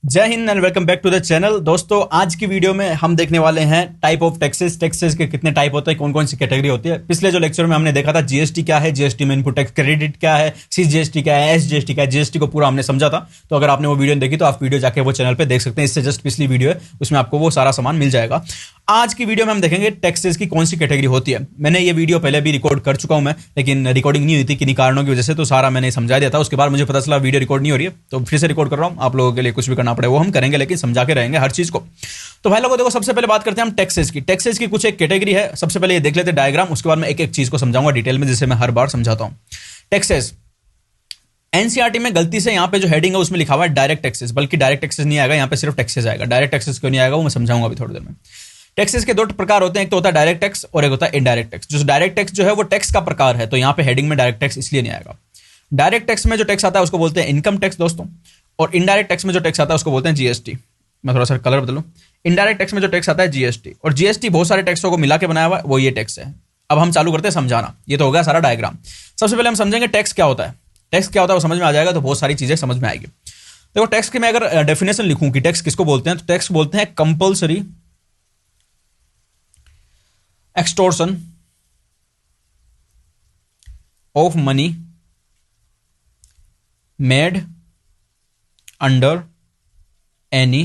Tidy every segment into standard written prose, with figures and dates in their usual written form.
जय हिंद and welcome back to the channel. दोस्तों, आज की वीडियो में हम देखने वाले हैं टाइप ऑफ टैक्सेस। टैक्सेस के कितने टाइप होते हैं, कौन कौन सी कैटेगरी होती है। पिछले जो लेक्चर में हमने देखा था जीएसटी क्या है, जीएसटी में इनपुट टैक्स क्रेडिट क्या है, सीजीएसटी क्या है, एसजीएसटी क्या है, जीएसटी को पूरा हमने समझा था। तो अगर आपने वो वीडियो नहीं देखी तो आप वीडियो जाके वो चैनल पर देख सकते हैं। इससे जस्ट पिछली वीडियो है, उसमें आपको वो सारा सामान मिल जाएगा। आज की वीडियो में हम देखेंगे टैक्सेस की कौन सी कैटेगरी होती है। मैंने ये वीडियो पहले भी रिकॉर्ड कर चुका हूं मैं, लेकिन रिकॉर्डिंग नहीं हुई थी किन्हीं कारणों की वजह से, तो सारा मैंने समझा दिया था। उसके बाद मुझे पता चला वीडियो रिकॉर्ड नहीं हो रही है, तो फिर से रिकॉर्ड कर रहा हूं। आप लोगों के लिए कुछ भी करना पड़े वो हम करेंगे, लेकिन समझा के रहेंगे हर चीज को। तो भाई लोगों देखो, सबसे पहले बात करते हैं हम टैक्सेस की। टैक्सेस की कुछ एक कैटेगरी है। सबसे पहले ये देख लेते हैं डायग्राम, उसके बाद मैं एक एक चीज को समझाऊंगा डिटेल में, जिसे मैं हर बार समझाता हूं। टैक्सेस एनसीईआरटी में गलती से यहाँ पे जो हेडिंग है उसमें लिखा हुआ है डायरेक्ट टैक्सेस, बल्कि डायरेक्ट टैक्सेस नहीं आएगा, यहाँ पे सिर्फ टैक्सेस आएगा। डायरेक्ट टैक्सेस क्यों नहीं आएगा वो मैं समझाऊंगा अभी थोड़ी देर में। टैक्सेस के दो प्रकार होते हैं, एक तो होता है डायरेक्ट टैक्स और एक होता है इनडायरेक्ट टैक्स। जो डायरेक्ट टैक्स जो है वो टैक्स का प्रकार है, तो यहाँ पे हेडिंग में डायरेक्ट टैक्स इसलिए नहीं आएगा। डायरेक्ट टैक्स में जो टैक्स आता है उसको बोलते हैं इनकम टैक्स दोस्तों, और इनडायरेक्ट टैक्स में जो टैक्स आता है उसको बोलते हैं जीएसटी। मैं थोड़ा सा कलर बदलूं। इनडायरेक्ट टैक्स में जो टैक्स आता है जीएसटी, और जीएसटी बहुत सारे टैक्सों को मिला के बनाया हुआ है, वो ये टैक्स है। अब हम चालू करते हैं समझाना। ये तो हो गया सारा डायग्राम। सबसे पहले हम समझेंगे टैक्स क्या होता है। टैक्स क्या होता है वो समझ में आ जाएगा तो बहुत सारी चीजें समझ में आएगी। देखो, टैक्स की मैं अगर डेफिनेशन लिखूं कि टैक्स किसको बोलते हैं, तो टैक्स बोलते हैं compulsory extortion of money made under any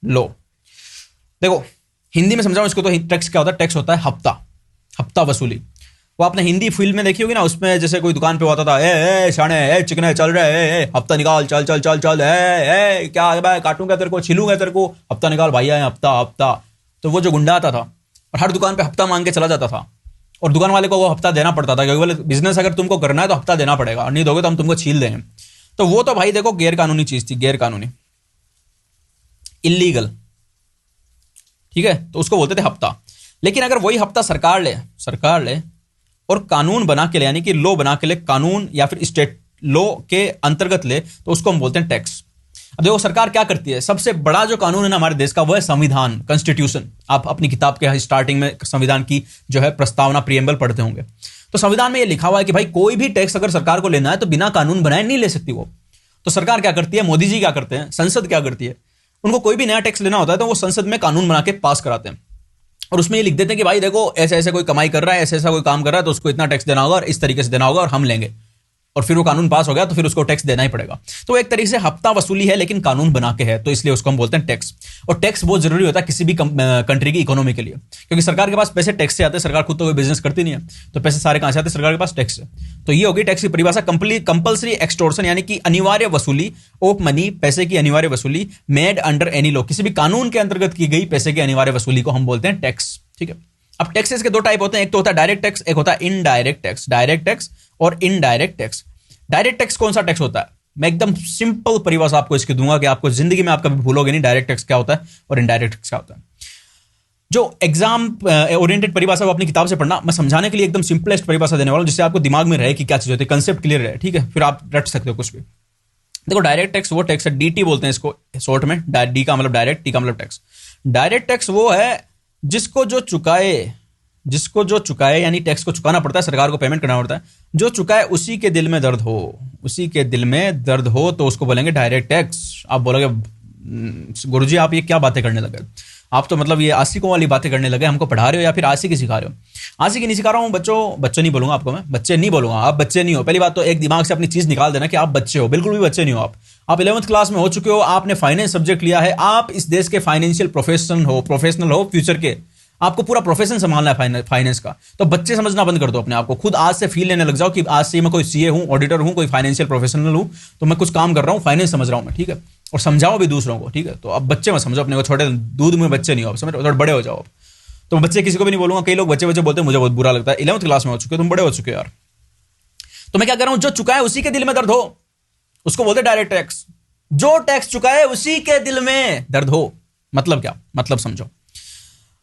law. देखो, हिंदी में समझाऊं इसको तो टैक्स क्या होता है। टैक्स होता है हफ्ता वसूली। वो आपने हिंदी फिल्म में देखी होगी ना, उसमें जैसे कोई दुकान पे होता था, ए शाने, ए चिकने चल रहे, ए हफ्ता निकाल, चल चल चल चल, ए क्या भाई, काटूंगा तेरे को, छिलूंगा तेरे को, हफ्ता निकाल भैया, हफ्ता हफ्ता। तो वो जो गुंडा आता था और हर दुकान पे हफ्ता मांग के चला जाता था, और दुकान वाले को वो हफ्ता देना पड़ता था, क्योंकि बोले बिजनेस अगर तुमको करना है तो हफ्ता देना पड़ेगा, और नहीं दोगे तो हम तुमको छील देंगे। तो वो तो भाई देखो गैर कानूनी चीज थी, गैर कानूनी, इलीगल, ठीक है। तो उसको बोलते थे हफ्ता। लेकिन अगर वही हफ्ता सरकार ले और कानून बना के ले, यानी कि लॉ बना के ले, कानून या फिर स्टेट लॉ के अंतर्गत ले, तो उसको हम बोलते हैं टैक्स। अब देखो सरकार क्या करती है, सबसे बड़ा जो कानून है ना हमारे देश का, वो है संविधान, कॉन्स्टिट्यूशन। आप अपनी किताब के स्टार्टिंग में संविधान की जो है प्रस्तावना, प्रियम्बल पढ़ते होंगे। तो संविधान में ये लिखा हुआ है कि भाई कोई भी टैक्स अगर सरकार को लेना है तो बिना कानून बनाए नहीं ले सकती वो। तो सरकार क्या करती है, मोदी जी क्या करते हैं, संसद क्या करती है, उनको कोई भी नया टैक्स लेना होता है तो वो संसद में कानून बना के पास कराते हैं, और उसमें ये लिख देते हैं कि भाई देखो ऐसे ऐसे कोई कमाई कर रहा है, ऐसे ऐसा कोई काम कर रहा है, तो उसको इतना टैक्स देना होगा और इस तरीके से देना होगा और हम लेंगे। और फिर वो कानून पास हो गया तो फिर उसको टैक्स देना ही पड़ेगा। तो एक तरीके से हफ्ता वसूली है, लेकिन कानून बना के है, तो इसलिए उसको हम बोलते हैं टैक्स। और टैक्स बहुत जरूरी होता है किसी भी कंट्री की इकोनॉमी के लिए, क्योंकि सरकार के पास पैसे टैक्स से आते हैं। सरकार खुद तो कोई बिजनेस करती नहीं है, तो पैसे सारे कहां से आते हैं, सरकार के पास टैक्स है। तो ये होगी टैक्स की परिभाषा, कंपल्सरी एक्सटोर्शन, यानी कि अनिवार्य वसूली ऑफ मनी, पैसे की अनिवार्य वसूली, मेड अंडर एनी लॉ, किसी भी कानून के अंतर्गत की गई पैसे की अनिवार्य वसूली को हम बोलते हैं टैक्स, ठीक है। अब टैक्सेस के दो टाइप होते हैं, एक तो होता है डायरेक्ट टैक्स, एक होता है इनडायरेक्ट टैक्स। डायरेक्ट टैक्स और इनडायरेक्ट टैक्स। डायरेक्ट टैक्स कौन सा टैक्स होता है, मैं एकदम सिंपल परिभाषा आपको इसकी दूंगा कि आपको जिंदगी में आप कभी भूलोगे नहीं डायरेक्ट टैक्स क्या होता है और इनडायरेक्ट टैक्स क्या होता है। जो एग्जाम ओरिएंटेड परिभाषा वो अपनी किताब से पढ़ना, मैं समझाने के लिए एकदम सिंपलेस्ट परिभाषा देने वाला हूं, जिससे आपको दिमाग में रहे कि क्या चीज होती है, कंसेप्ट क्लियर रहे, ठीक है। फिर आप रट सकते हो कुछ भी। देखो, डायरेक्ट टैक्स वो टैक्स है, डीटी बोलते हैं इसको शॉर्ट में, डी का मतलब डायरेक्ट, टी का मतलब टैक्स। डायरेक्ट टैक्स वो है जिसको जो चुकाए, यानी टैक्स को चुकाना पड़ता है, सरकार को पेमेंट करना पड़ता है, जो चुकाए उसी के दिल में दर्द हो, तो उसको बोलेंगे डायरेक्ट टैक्स। आप बोलोगे गुरुजी आप ये क्या बातें करने लगे, आप तो मतलब ये आशिकों वाली बातें करने लगे, हमको पढ़ा रहे हो या फिर आशिकी सिखा रहे हो। आशिकी नहीं सिखा रहा हूँ, बच्चों नहीं बोलूंगा आपको, मैं बच्चे नहीं बोलूंगा, आप बच्चे नहीं हो। पहली बात तो एक दिमाग से अपनी चीज निकाल देना कि आप बच्चे हो, बिल्कुल भी बच्चे नहीं हो आप 11th क्लास में हो चुके हो, आपने फाइनेंस सब्जेक्ट लिया है, आप इस देश के फाइनेंशियल प्रोफेशनल हो फ्यूचर के, आपको पूरा प्रोफेशन संभालना है फाइनेंस का। तो बच्चे समझना बंद कर दो अपने आप को, खुद आज से फील लेने लग जाओ कि आज से मैं कोई सीए हूं, ऑडिटर हूं, कोई फाइनेंशियल प्रोफेशनल हूं, तो मैं कुछ काम कर रहा हूं, फाइनेंस समझ रहा हूं मैं, ठीक है। और समझाओ भी दूसरों को, ठीक है। तो अब बच्चे मत समझो अपने को, छोटे दूध में बच्चे नहीं हो, समझ, थोड़े बड़े हो जाओ। तो बच्चे किसी को भी नहीं बोलूंगा, कई लोग बच्चे बोलते हैं, मुझे बहुत बुरा लगता है। 11th क्लास में हो चुके, तुम बड़े हो चुके यार। तो मैं क्या कर रहा हूं, जो चुका है उसी के दिल में दर्द हो, उसको बोलते डायरेक्ट टैक्स। जो टैक्स चुका है उसी के दिल में दर्द हो, मतलब क्या, मतलब समझो।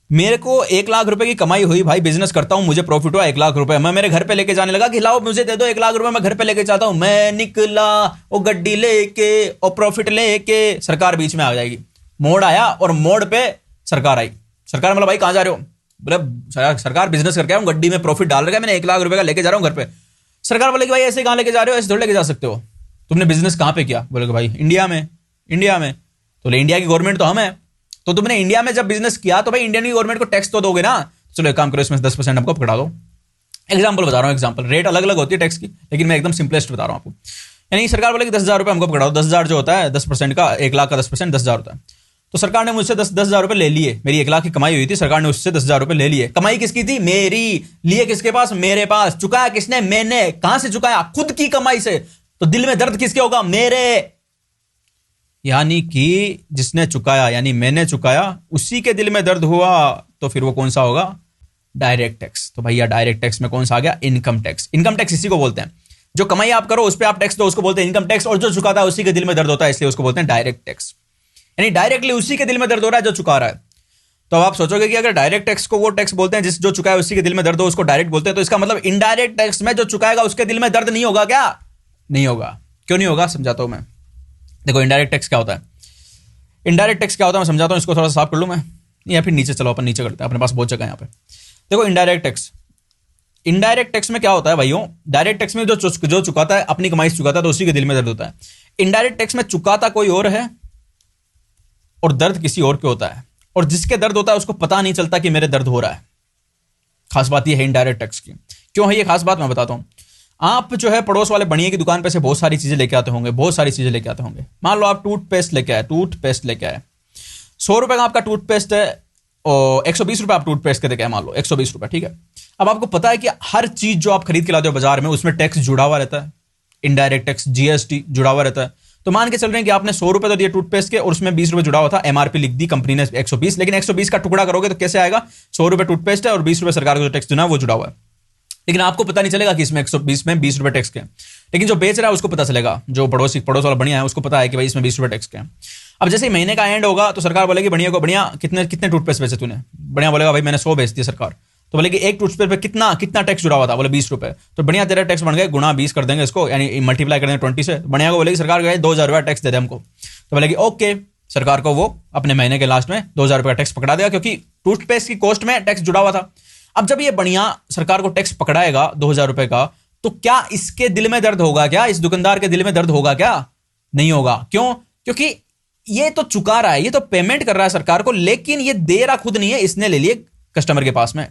मेरे को 1 लाख रुपए की कमाई हुई, भाई बिजनेस करता हूं, मुझे प्रॉफिट हुआ 1 लाख रुपए, मैं मेरे घर पे लेके जाने लगा कि लाओ मुझे दे दो 1 लाख रुपए, मैं घर पे लेके जाता हूं, मैं निकला वो गड्डी लेके और प्रॉफिट लेके, सरकार बीच में आ जाएगी। मोड़ आया और मोड़ पे सरकार आई। सरकार मतलब भाई कहां जा रहे हो, बोले सरकार बिजनेस करके आया हूं, गड्डी में प्रॉफिट डाल रखा है, मैंने 1 लाख रुपए का लेके जा रहा हूं घर पे। सरकार बोले कि भाई ऐसे कहां लेके जा रहे हो, ऐसे थोड़ी लेके जा सकते हो, तुमने बिजनेस कहां पे किया, बोले कि भाई इंडिया में। तो इंडिया की गवर्नमेंट तो हम है, तो तुमने इंडिया में जब बिजनेस किया तो भाई इंडियन की गवर्नमेंट को टैक्स तो दोगे ना। चलो एक काम करो, इसमें 10% हमको पकड़ा दो। एग्जाम्पल बता रहा हूँ, एग्जाम्पल, रेट अलग अलग होती है टैक्स की, लेकिन मैं एकदम सिंपलेस्ट बता रहा हूँ आपको। यानी सरकार बोले कि 10,000 रुपये हमको पकड़ाओ, 10,000 जो होता है 10% का, 1,00,000 का 10% 10,000 होता है। तो सरकार ने मुझसे 10,000 रुपये ले लिए, मेरी 1,00,000 की कमाई हुई थी, सरकार ने उससे 10,000 रुपये ले लिए। कमाई किसकी थी? मेरी। लिए किसके पास? मेरे पास। चुकाया किसने? मैंने। कहां से चुकाया? खुद की कमाई से। तो दिल में दर्द किसके होगा? मेरे। यानी कि जिसने चुकाया, यानी मैंने चुकाया, उसी के दिल में दर्द हुआ। तो फिर वो कौन सा होगा? Direct tax. तो भैया डायरेक्ट टैक्स में कौन सा आ गया? Income tax. इनकम टैक्स इसी को बोलते हैं, जो कमाई आप करो उस पर आप टैक्स दो, उसको बोलते हैं इनकम टैक्स। और जो चुकाता है उसी के दिल में दर्द होता है, इसलिए उसको बोलते हैं डायरेक्ट टैक्स। यानी डायरेक्टली उसी के दिल में दर्द हो रहा है जो चुका रहा है। तो अब आप सोचोगे कि अगर डायरेक्ट टैक्स को वो टैक्स बोलते हैं जिस जो चुका है उसी के दिल में दर्द हो, उसको डायरेक्ट बोलते हैं, तो इसका मतलब इनडायरेक्ट टैक्स में जो चुकाएगा उसके दिल में दर्द नहीं होगा क्या? नहीं होगा। क्यों नहीं होगा? समझाता हूं मैं। देखो इनडायरेक्ट टैक्स क्या होता है, इनडायरेक्ट टैक्स क्या होता है मैं समझाता हूं। इसको थोड़ा सा साफ कर लूं मैं, या फिर नीचे चलो, अपन नीचे करते हैं, अपने पास बहुत जगह है यहाँ पे। देखो इनडायरेक्ट टैक्स, इनडायरेक्ट टैक्स में क्या होता है भाइयों? डायरेक्ट टैक्स में जो चुकाता है अपनी कमाई से चुकाता है, तो उसी के दिल में दर्द होता है। इनडायरेक्ट टैक्स में चुकाता कोई और है और दर्द किसी और के होता है, और जिसके दर्द होता है उसको पता नहीं चलता कि मेरे दर्द हो रहा है। खास बात यह है इनडायरेक्ट टैक्स की। क्यों है ये खास बात? मैं बताता हूं। आप जो है पड़ोस वाले बनिए की दुकान पे से बहुत सारी चीजें लेके आते होंगे, बहुत सारी चीजें लेके आते होंगे। मान लो आप टूथपेस्ट लेके आए, टूथपेस्ट लेके आए, 100 रुपए का आपका टूथपेस्ट है और 120 रुपए आप टूथपेस्ट के देखे हैं, मान लो 120 रुपए, ठीक है। अब आपको पता है कि हर चीज जो आप खरीद के लाते हो बाजार में उसमें टैक्स जुड़ा हुआ रहता है, इनडायरेक्ट टैक्स, जीएसटी जुड़ा हुआ रहता है। तो मान के चल रहे हैं कि आपने 100 रुपए तो दिए टूथपेस्ट के और उसमें 20 रुपए जुड़ा हुआ था, एमआरपी लिख दी कंपनी ने 120, लेकिन 120 का टुकड़ा करोगे तो कैसे आएगा? 100 रुपए टूथपेस्ट है और 20 रुपए सरकार का जो टैक्स देना है वो जुड़ा हुआ है, लेकिन आपको पता नहीं चलेगा कि इसमें 120 में 20 रुपए टैक्स के। लेकिन जो बेच रहा है उसको पता चलेगा, जो पड़ोस वाला बढ़िया है उसको पता है कि भाई इसमें 20 रुपए टैक्स के हैं। अब जैसे ही महीने का एंड होगा तो सरकार बोलेगी बढ़िया को, बढ़िया कितने कितने टूथपेस्ट बेचे तूने? बढ़िया बोलेगा भाई मैंने 100 बेच दिए सरकार। तो बोलेगी एक टूथपेस्ट पे कितना कितना टैक्स जुड़ा हुआ था? बोले 20 रुपए। तो बढ़िया तेरा टैक्स बन गए गुणा 20 कर देंगे इसको, यानी मल्टीप्लाई कर देंगे 20 से। बढ़िया को बोलेगी सरकार 2,000 रुपया टैक्स दे दे हमको। तो बोलेगी ओके, सरकार को वो अपने महीने के लास्ट में 2,000 रुपया टैक्स पकड़ा देगा, क्योंकि टूथपेस्ट की कॉस्ट में टैक्स जुड़ा हुआ था। अब जब ये बढ़िया सरकार को टैक्स पकड़ाएगा 2,000 रुपए का, तो क्या इसके दिल में दर्द होगा क्या? इस दुकानदार के दिल में दर्द होगा क्या? नहीं होगा। क्यों? क्योंकि ये तो चुका रहा है, ये तो पेमेंट कर रहा है सरकार को, लेकिन ये दे रहा खुद नहीं है, इसने ले लिए कस्टमर के पास में,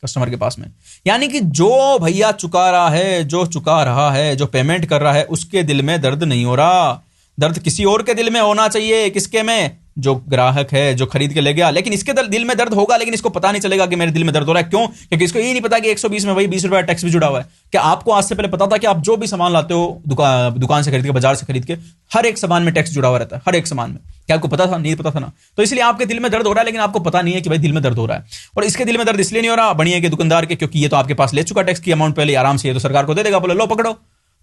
कस्टमर के पास में। यानी कि जो भैया चुका रहा है, जो चुका रहा है, जो पेमेंट कर रहा है, उसके दिल में दर्द नहीं हो रहा। दर्द किसी और के दिल में होना चाहिए। किसके में? जो ग्राहक है, जो खरीद के ले गया। लेकिन इसके दिल में दर्द होगा, लेकिन इसको पता नहीं चलेगा कि मेरे दिल में दर्द हो रहा है। क्यों? क्योंकि इसको ये नहीं पता कि 120 में भाई 20 रुपया टैक्स भी जुड़ा हुआ है। क्या आपको आज से पहले पता था कि आप जो भी सामान लाते हो दुकान से खरीद के, बाजार से खरीद के, हर एक सामान में टैक्स जुड़ा हुआ रहता है, हर एक सामान में? क्या आपको पता था? नहीं पता था ना। तो इसलिए आपके दिल में दर्द हो रहा है, लेकिन आपको पता नहीं है कि भाई दिल में दर्द हो रहा है। और इसके दिल में दर्द इसलिए नहीं हो रहा बढ़िया के दुकानदार के, क्योंकि ये तो आपके पास ले चुका टैक्स की अमाउंट पहले, आराम से ये तो सरकार को दे देगा, बोले लो पकड़ो।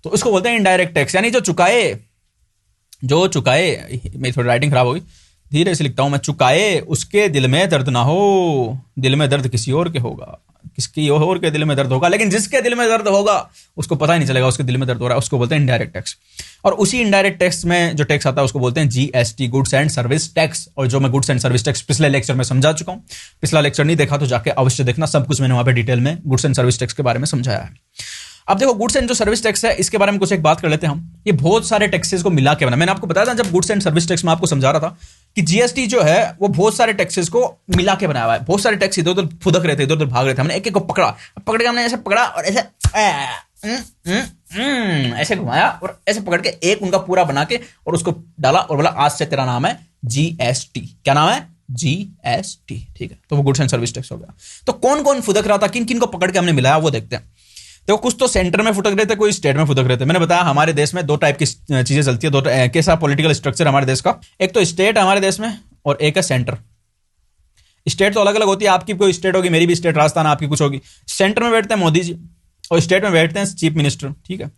तो इसको बोलते हैं इनडायरेक्ट टैक्स। यानी जो चुकाए, मेरी थोड़ी राइटिंग खराब होगी, धीरे से लिखता हूं मैं, चुकाए उसके दिल में दर्द ना हो, दिल में दर्द किसी और के होगा, किसकी और के दिल में दर्द होगा, लेकिन जिसके दिल में दर्द होगा उसको पता ही नहीं चलेगा उसके दिल में दर्द हो रहा है, उसको बोलते हैं इनडायरेक्ट टैक्स। और उसी इनडायरेक्ट टैक्स में जो टैक्स आता है उसको बोलते हैं GST, goods and service tax. और जो मैं गुड्स एंड सर्विस टैक्स पिछले लेक्चर में समझा चुका हूं, पिछला लेक्चर नहीं देखा तो जाके अवश्य देखना, सब कुछ मैंने वहां पे डिटेल में गुड्स एंड सर्विस टैक्स के बारे में समझाया है। अब देखो गुड्स एंड जो सर्विस टैक्स है इसके बारे में कुछ एक बात कर लेते हैं हम। ये बहुत सारे टैक्सेस को मिला के बना, मैंने आपको बताया था जब गुड्स एंड सर्विस टैक्स में आपको समझा रहा था कि जीएसटी जो है वो बहुत सारे टैक्सेस को मिला के बनाया हुआ है। बहुत सारे टैक्स इधर उधर फुदक रहे थे, इधर उधर भाग रहे थे, हमने एक एक को पकड़ के हमने ऐसे पकड़ा और ऐसे घुमाया और ऐसे पकड़ के एक उनका पूरा बना के और उसको डाला और बोला आज से तेरा नाम है जीएसटी। क्या नाम है? जीएसटी। ठीक है, तो वो गुड्स एंड सर्विस टैक्स हो गया। तो कौन कौन फुदक रहा था, किन किन को पकड़ के हमने मिलाया वो देखते हैं। देखो कुछ तो सेंटर में फुटक रहे थे, कोई स्टेट में फुटक रहे थे। मैंने बताया हमारे देश में दो टाइप की चीजें चलती है, दो कैसा पॉलिटिकल स्ट्रक्चर हमारे देश का। एक तो स्टेट हमारे देश में और एक है सेंटर। स्टेट तो अलग अलग होती है, आपकी कोई स्टेट होगी, मेरी भी स्टेट राजस्थान, आपकी कुछ होगी। सेंटर में बैठते हैं मोदी जी और स्टेट में बैठते हैं चीफ मिनिस्टर। ठीक है,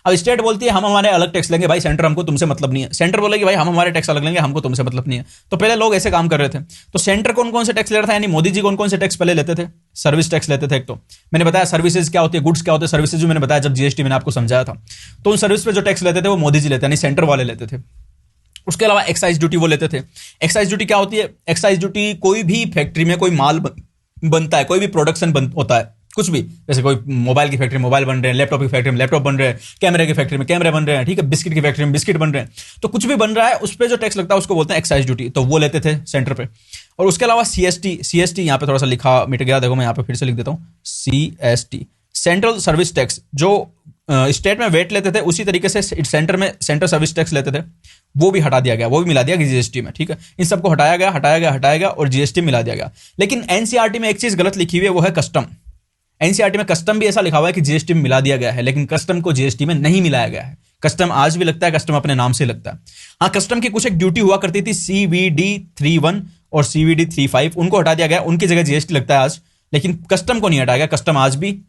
अब स्टेट बोलती है हम हमारे अलग टैक्स लेंगे, भाई सेंटर हमको तुमसे मतलब नहीं है। सेंटर बोलेगी भाई हम हमारे टैक्स अलग लेंगे, हमको तुमसे मतलब नहीं है। तो पहले लोग ऐसे काम कर रहे थे। तो सेंटर कौन कौन से टैक्स ले रहा था, यानी मोदी जी कौन कौन से टैक्स पहले लेते थे? सर्विस टैक्स लेते थे। एक तो मैंने बताया सर्विसेज क्या होती है, गुड्स क्या होते हैं, सर्विसेज मैंने बताया जब जीएसटी मैंने आपको समझाया था। तो उन सर्विस पे जो टैक्स लेते थे वो मोदी जी लेते, यानी सेंटर वाले लेते थे। उसके अलावा एक्साइज ड्यूटी वो लेते थे। एक्साइज ड्यूटी क्या होती है? एक्साइज ड्यूटी कोई भी फैक्ट्री में कोई माल बनता है, कोई भी प्रोडक्शन होता है, कुछ भी, जैसे कोई मोबाइल की फैक्ट्री में मोबाइल बन रहे हैं, लैपटॉप की फैक्ट्री में लैपटॉप बन रहे हैं, कैमरे की फैक्ट्री में कैमरे बन रहे हैं, ठीक है, बिस्किट की फैक्ट्री में बिस्किट बन रहे हैं, तो कुछ भी बन रहा है उस पर जो टैक्स लगता है उसको बोलते हैं एक्साइज ड्यूटी, तो वो लेते थे सेंटर पे। और उसके अलावा सीएसटी यहाँ पे थोड़ा सा लिखा मिट गया, देखो मैं यहाँ पे फिर से लिख देता हूँ, सीएसटी सेंट्रल सर्विस टैक्स, जो स्टेट में वेट लेते थे उसी तरीके से सेंटर में सेंट्रल सर्विस टैक्स लेते थे, वो भी हटा दिया गया, वो भी मिला दिया गया जीएसटी में, ठीक है। इन सबको हटाया गया और जीएसटी मिला दिया गया। लेकिन एनसीईआरटी में एक चीज गलत लिखी हुई है, वो है कस्टम। एनसीईआरटी में कस्टम भी ऐसा लिखा हुआ है कि जीएसटी में मिला दिया गया है, लेकिन कस्टम को जीएसटी में नहीं मिलाया गया है। कस्टम आज भी लगता है, कस्टम अपने नाम से लगता है। हाँ, कस्टम की कुछ एक ड्यूटी हुआ करती थी, CVD 31 और CVD 35, उनको हटा दिया गया, उनकी जगह जीएसटी लगता है आज, लेकिन कस्टम को नहीं हटाया गया। कस्टम आज भी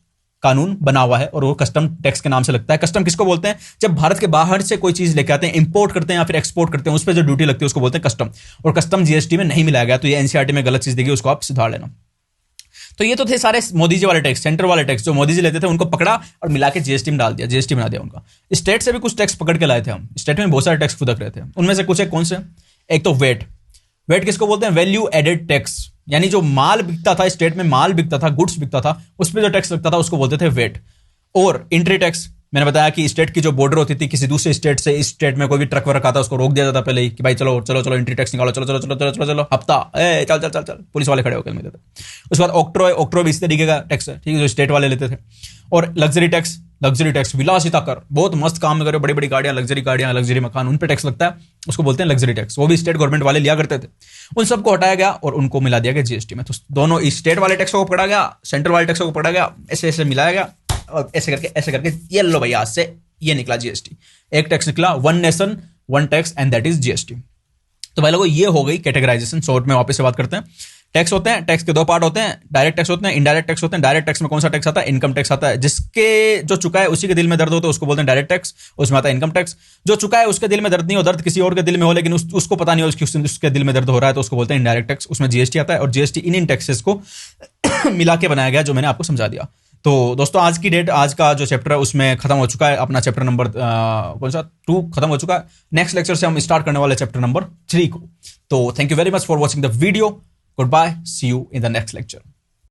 कानून बना हुआ है और वो कस्टम टैक्स के नाम से लगता है। कस्टम किसको बोलते हैं? जब भारत के बाहर से कोई चीज लेके आते हैं, इंपोर्ट करते हैं या फिर एक्सपोर्ट करते हैं, उस पर जो ड्यूटी लगती है उसको बोलते हैं कस्टम, और कस्टम जीएसटी में नहीं मिलाया गया। तो ये एनसीईआरटी में गलत चीज देखिए, उसको आप सुधार लेना। तो ये तो थे सारे मोदी जी वाले टैक्स, सेंटर वाले टैक्स जो मोदी जी लेते थे, उनको पकड़ा और मिला के जीएसटी में डाल दिया, जीएसटी बना दिया उनका। स्टेट से भी कुछ टैक्स पकड़ के लाए थे हम, स्टेट में बहुत सारे टैक्स फुदक रहे थे, उनमें से कुछ एक कौन से? एक तो वेट किसको बोलते हैं? वैल्यू एडेड टैक्स, यानी जो माल बिकता था, स्टेट में माल बिकता था, गुड्स बिकता था, उस पर जो टैक्स लगता था उसको बोलते थे वेट। और इंट्री टैक्स, मैंने बताया कि स्टेट की जो बॉर्डर होती थी, किसी दूसरे स्टेट से इस स्टेट में कोई भी ट्रक वर्क आता, उसको रोक दिया जाता पहले ही कि भाई चलो चलो चलो इंट्री टैक्स निकालो, चलो चलो चलो चलो चलो चलो हफ्ता, चल चल चल चल, पुलिस वाले खड़े होकर मिलते थे। उसके बाद ऑक्ट्रो भी इस तरीके का टैक्स है, ठीक है, जो स्टेट वाले लेते थे। और लग्जरी टैक्स विलासिता कर, बहुत मस्त काम करे, बड़ी बड़ी गाड़ियां, लग्जरी मकान, उन पर टैक्स लगता है, उसको बोलते हैं लग्जरी टैक्स, वो भी स्टेट गवर्नमेंट वाले लिया करते थे। उन सबको हटाया गया और उनको मिला दिया गया जीएसटी में। तो दोनों स्टेट वाले टैक्स को पकड़ा गया, सेंट्रल वाले टैक्स को पकड़ा गया, ऐसे ऐसे मिलाया गया और ऐसे करके ये लो भैया, आज से ये निकला जीएसटी। एक टैक्स निकला, one nation one tax, and that is GST. तो भाई लोगों, ये हो गई कैटेगराइजेशन। शॉर्ट में वापस से बात करते हैं। टैक्स होते हैं, टैक्स के दो पार्ट होते हैं, डायरेक्ट टैक्स होते हैं, इनडायरेक्ट टैक्स होते हैं। डायरेक्ट टैक्स में कौन सा टैक्स आता है? इनकम टैक्स आता है। जिसके जो चुका है उसी के दिल में दर्द होता है, उसको बोलते हैं डायरेक्ट टैक्स, उसमें आता है इनकम टैक्स। जो चुका है उसके दिल में दर्द नहीं हो, दर्द किसी और के दिल में हो, लेकिन उसको पता नहीं हो उसके दिल में दर्द हो रहा है, तो उसको बोलते हैं इनडायरेक्ट टैक्स, उसमें जीएसटी आता है। और जीएसटी इन टैक्सेस को मिला के बनाया गया, जो मैंने आपको समझा दिया। तो दोस्तों, आज की डेट, आज का जो चैप्टर है उसमें खत्म हो चुका है, अपना चैप्टर नंबर कौन सा 2 खत्म हो चुका है। नेक्स्ट लेक्चर से हम स्टार्ट करने वाले चैप्टर नंबर 3 को। तो thank you very much for watching the video. Goodbye, see you in the next lecture.